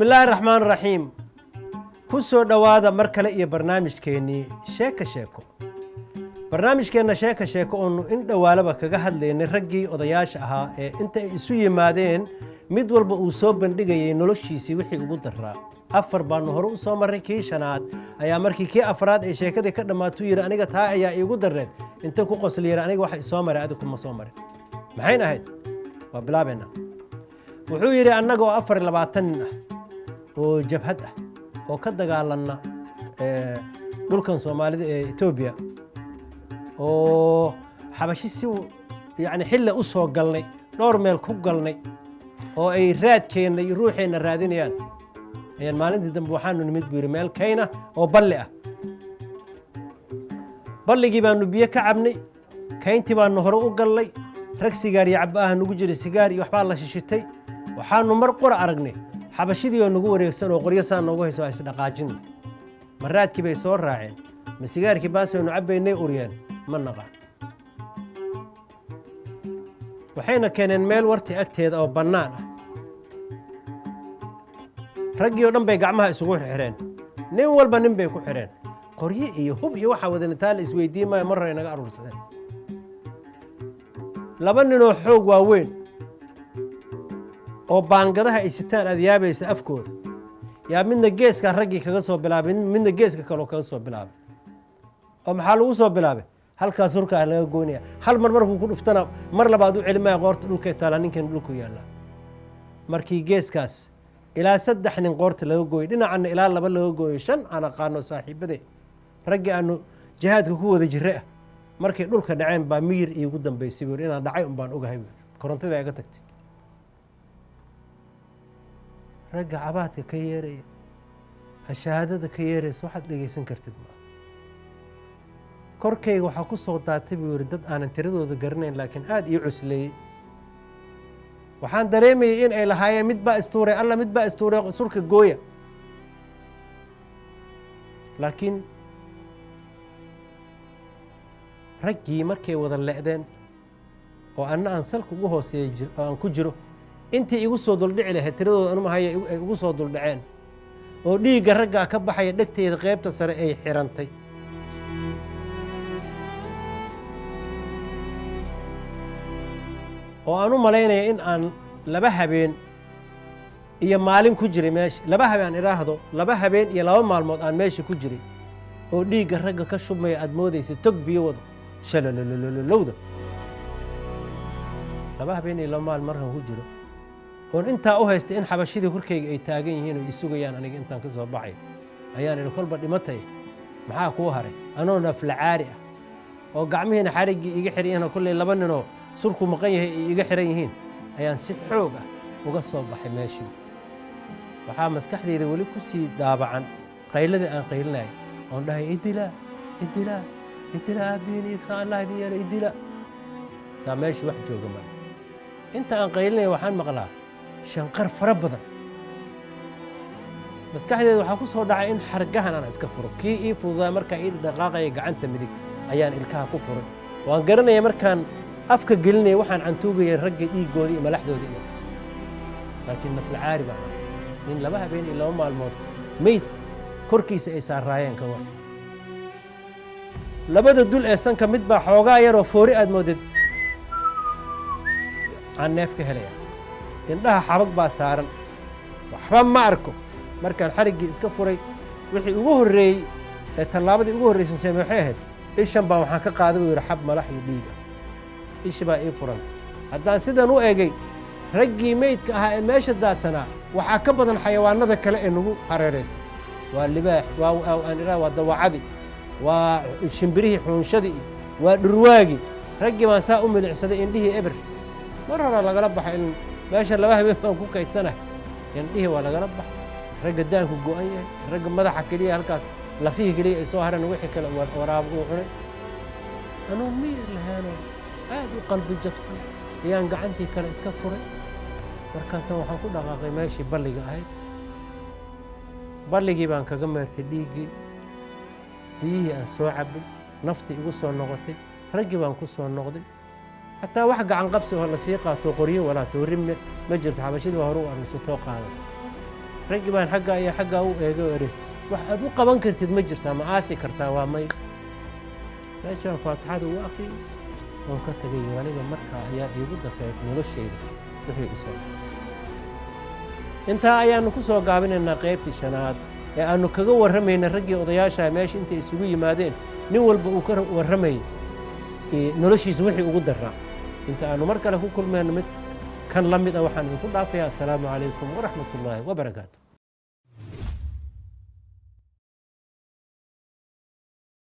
الله الرحمن الرحيم كسو دوادا مركلة إيه برنامج كيني شيكا شيكو برنامج كينا شيكا شيكو إنه إن دوالا بكجهد لين الرجي وضياش أها أنت يسوي مادين مدول بوصوب بندقي نلوشي سويحي قدرة أفر بانهرو صامر كيشنات أيام مركي كي أفراد إيش كده كده ما توير أنا قتها يا يقدر أنت كوقص لير أنا واحد صامر عندكم ما صامر محين أهد وبلا بينا وحويري أنا جو أفر لبعتنا وجبهته وكذا قال لنا دول صومالي إثيوبيا وحبشي سو يعني حلة أسوق قلني نورمال كوب قلني أي راد كين يروحين الرادين يعني مالين تدم بوحان نمد بيرمال كينة وبلئة بلقي بانو بيه كعبني كينتي بانو هرو قلي رك سيجار يعباها نوجري سيجار يحبال الله شتي وحانو مرقور عرقني حبشيدي ونقول ريكسن وقريسان نقول هسوا يصدقاجين مرات كي بيصور راعين مسيجار كي باسه نعبي إني أوريان من نقع وحين كان الميل ورتي أكتيد أو بنانة رجيو دم بيقعمها يسوق حرين نين والبا نين بيكو حرين قرية يهوب يوحى وذن تال إسويدي ما مرة ينقع رورسين لبننو حوق واوين oo baangadaha ay sitaan adiyaabaysa afkooda yaa midna geeska raggi kaga soo bilaabay midna geeska kale kaga soo bilaabay oo maxaa lagu soo bilaabay halkaas hurka laga gooniya hal mar markuu ku dhuftana mar labaad u cilmaa qoorta dhulka taala ninkan dhulku yaala markii geeskaas ilaa 3 nin qoorta laga gooyay dhinacana ilaa 2 laga gooyay 5 ana qaano saaxiibade raggi aanu jihaadka ku wada jiray markii dhulka dhaceen baa miyir iigu dambeysay inaan dhacay baan ogahay korontada ay ga tagtay رجع عبادك كيري الشهادة كيري واحد اللي يسنكرتد ما كوركي وحكو صوتات تبي وردد أنا تريدو ذكرنين لكن هاد يعس لي وحان دريمي إن إلى هاي متبا استوري الله متبا استوري سورك الجوية لكن رجي مركي وذل لأذن وأنا أنسلك وهو سيج أن كجرو intii igu soo duldhici lahayd tiradooda anuma haya igu soo duldhaceen oo dhiigga ragga ka baxaya dhagteeda qaybta sare ay xirantay oo aanu maleynaya in aan 2 habeen iyo maalin ku jiray meesha 2 habeen iraahdo 2 habeen iyo 2 maalmood aan meesha ku jiray oo dhiigga ragga ka shubmay aad moodaysa tog biyo wada shalalolowda 2 habeen iyo 2 maalin markan ku jiro oo inta u haystay in xabashidii kurkayga ay taagan yihiin oo isugayaan aniga intaan ka soo baxay ayaan in kolba dhimatay maxaa ku haray anoo naflacaari ah oo gacmihiina xarigi iga xiriyeen kullee 2 nin oo surku maqan yahay iga xiran yihiin ayaan si xoog ah uga soo baxay meeshii waxa maskaxdayda wali ku sii daabacan qaylada aan qaylinay oo dhahay idila idila idila abiini sa Allah diyaar idila saameesh wax jooga ma inta aan qaylinay waxaan maqlaa shanqar fara badan maskaxdeedu waxa ku soo dhacay in xargahan aan iska furo kii ii fududaa marka ii dhaqaaqay gacanta midig ayaan ilkaha ku furay waan garanay markaan afka gelinay waxaan cantuugay ragga dhiigoodii malaxdoodii laakiin nafl caari baa in 2 habeen iyo 2 maalmood meyd korkiisa ay saaraayeen ka war labada dul ee sanka mid baa xoogaa yar oo foori aad moodid aan neef ka helaya indhaha xabag baa saaran waxba ma arko markaan xarigii iska furay wixii ugu horeeyay ee tallaabadii ugu horeysay sameexay ahayd ishan baa waxaan ka qaaday wiir xab malax iyo dhiig ishi baa ii furan haddaan sidan u eegay raggii meydka ahaa ee meesha daadsanaa waxaa ka badan xayawaanada kale ee nagu hareeraysa waa libaax waa dawacadi waa shimbirihii xuunshadii waa dhurwaagi raggii baan saa u milicsaday indhihii eber mar hore lagala baxay in meesha 2 habeen baan ku kaydsanahay indhihii waa lagala baxay ragga daanku go'an yahay ragga madaxa kaliya halkaas lafihii kaliya ay soo hareen wixii kale waraab uu cunay anuu miyir lahaano aad u qalbi jabsan ayaan gacantii kale iska furay markaasaan waxaan ku dhaqaaqay meeshii balliga ahayd balligii baan kaga meertay dhiiggii biyihii aan soo cabay naftii igu soo noqotay raggii baan ku soo noqday حتى واحد عن قبسه ولا سيقة تقريه ولا تورم مجرد حبشيد وهرو أن ستوقع raggii baan xaggaa iyo xaggaa u eegay oo idhi wax aad u qaban kartid ma jirtaa ma aasi kartaa waa may meeshaan faatixada ugu akhriyey oon ka tagay aniga markaa ayaa iigu dafay noloshayda wixii isoo intaa ayaannu ku soo gaabinaynaa qaybtii shanaad ee aannu kaga warramayna raggii odayaashaa meesha intay isugu yimaadeen nin walba uu ka warramayay noloshiisa wixii ugu daraa inta aannu mar kale ku kulmayno mid kan la mid ah waxaan idinku dhaafayaa assalaamu calaykum waraxmat ullaahi wabarakaatu